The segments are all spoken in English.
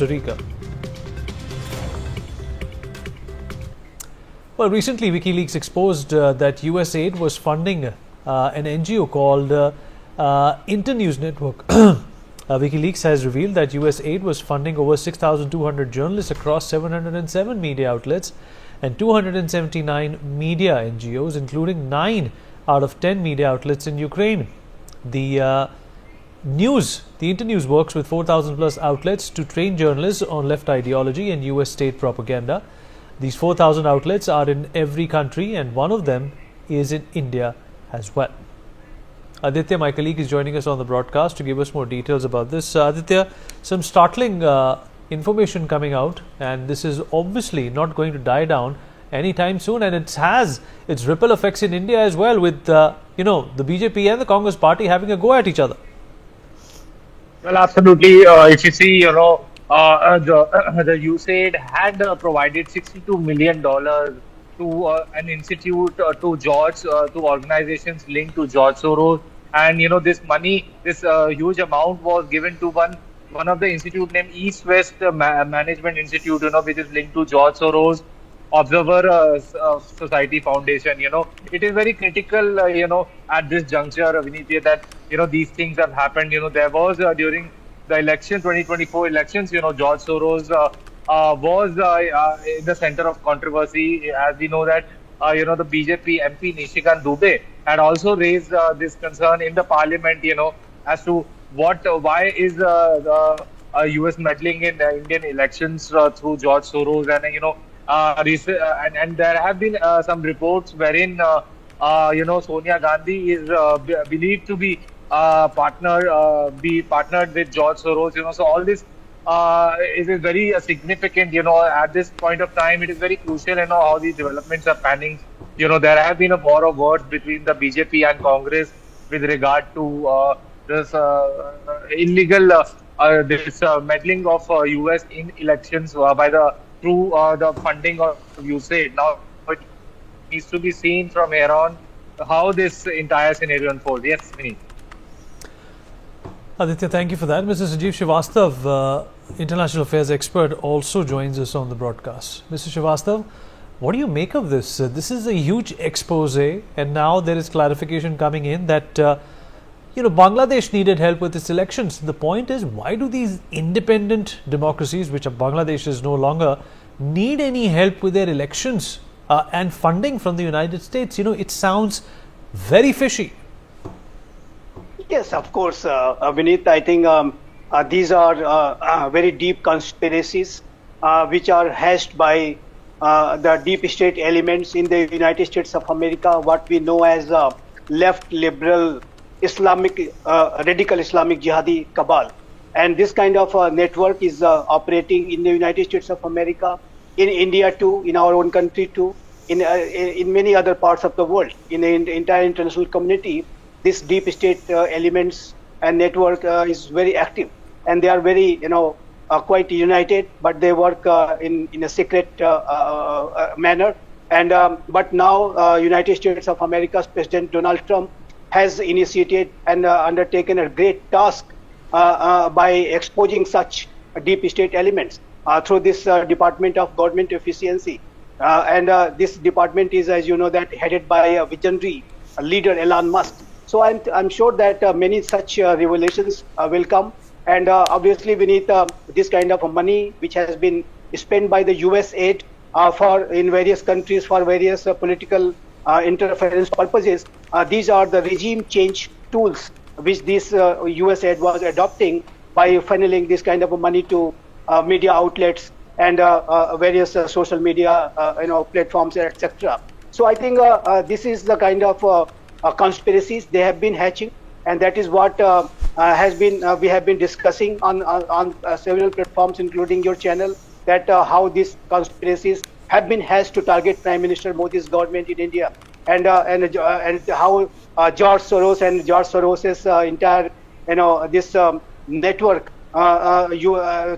Rica. Well, recently WikiLeaks exposed that US aid was funding an NGO called Internews Network. WikiLeaks has revealed that US aid was funding over 6,200 journalists across 707 media outlets and 279 media NGOs, including 9 out of 10 media outlets in Ukraine. The Internews works with 4,000 plus outlets to train journalists on left ideology and US state propaganda. These 4,000 outlets are in every country, and one of them is in India as well. Aditya, my colleague, is joining us on the broadcast to give us more details about this. Aditya, some startling information coming out, and this is obviously not going to die down anytime soon, and it has its ripple effects in India as well, with the BJP and the Congress party having a go at each other. Well, absolutely. If you see, the USAID had provided $62 million to an institute, to organizations linked to George Soros, and this money, this huge amount was given to one of the institute named East West Management Institute, which is linked to George Soros Observer Society Foundation. It is very critical, at this juncture, Vinitya, that these things have happened. There was during the election 2024 elections, George Soros was in the center of controversy, as we know that the BJP MP Nishikant Dubey had also raised this concern in the parliament, as to why is the US meddling in Indian elections through George Soros, and there have been some reports wherein Sonia Gandhi is believed to be partnered with George Soros. So all this is very significant. At this point of time, it is very crucial. How these developments are panning. There have been a war of words between the BJP and Congress with regard to this illegal this meddling of US in elections through the funding of USAID. Now, it needs to be seen from here on how this entire scenario unfolds. Yes, Vinny. Aditya, thank you for that. Mr. Sanjeev Srivastav, international affairs expert, also joins us on the broadcast. Mr. Srivastav, what do you make of this? This is a huge expose, and now there is clarification coming in that Bangladesh needed help with its elections. The point is, why do these independent democracies, which Bangladesh is no longer, need any help with their elections and funding from the United States? It sounds very fishy. Yes, of course, Vineet. I think these are very deep conspiracies which are hatched by the deep state elements in the United States of America, what we know as left liberal Islamic, radical Islamic jihadi cabal. And this kind of network is operating in the United States of America, in India too, in our own country too, in many other parts of the world, in the entire international community. This deep state elements and network is very active, and they are very, quite united, but they work in a secret manner. And but now, United States of America's President Donald Trump has initiated and undertaken a great task by exposing such deep state elements through this Department of Government Efficiency. And this department is, as you know, that headed by a visionary leader, Elon Musk. So I'm sure that many such revelations will come. And obviously, we need this kind of money which has been spent by the US aid in various countries for various political interference purposes. These are the regime change tools which this US aid was adopting by funneling this kind of money to media outlets and various social media platforms, etc. So I think this is the kind of conspiracies they have been hatching, and that is what we have been discussing on several platforms, including your channel, that how these conspiracies have been hatched to target Prime Minister Modi's government in India, and how George Soros and George Soros's entire this network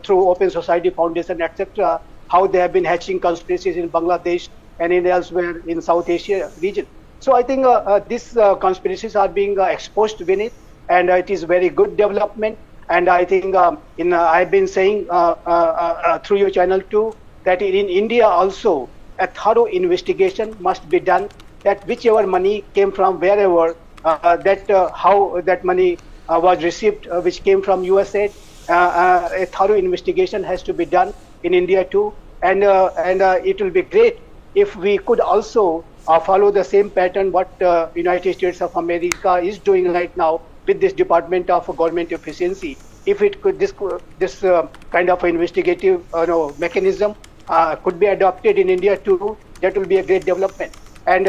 through Open Society Foundation, etc., how they have been hatching conspiracies in Bangladesh and in elsewhere in South Asia region. So I think these conspiracies are being exposed beneath, and it is very good development. And I think I've been saying through your channel too that in India also a thorough investigation must be done, that whichever money came from wherever, how that money was received, which came from USAID. A thorough investigation has to be done in India too, and it will be great if we could also follow the same pattern what United States of America is doing right now with this Department of Government Efficiency. If it could, this kind of investigative mechanism could be adopted in India too, that will be a great development. And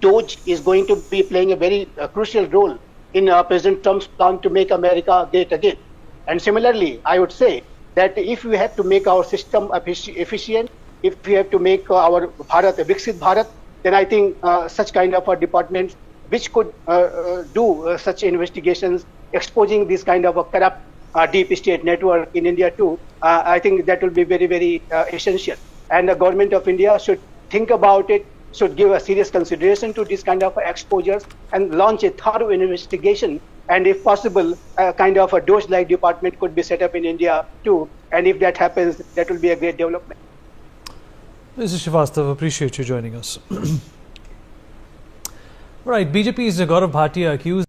DOGE is going to be playing a very crucial role in President Trump's plan to make America great again. And similarly, I would say that if we have to make our system efficient, if we have to make our Bharat a Viksit Bharat, then I think such kind of a departments which could do such investigations, exposing this kind of a corrupt deep state network in India too, I think that will be very, very essential. And the government of India should think about it, should give a serious consideration to this kind of exposures and launch a thorough investigation. And if possible, a kind of a DOGE-like department could be set up in India too. And if that happens, that will be a great development. Mr. Srivastav, appreciate you joining us. Right, BJP's Gaurav Bhatia accused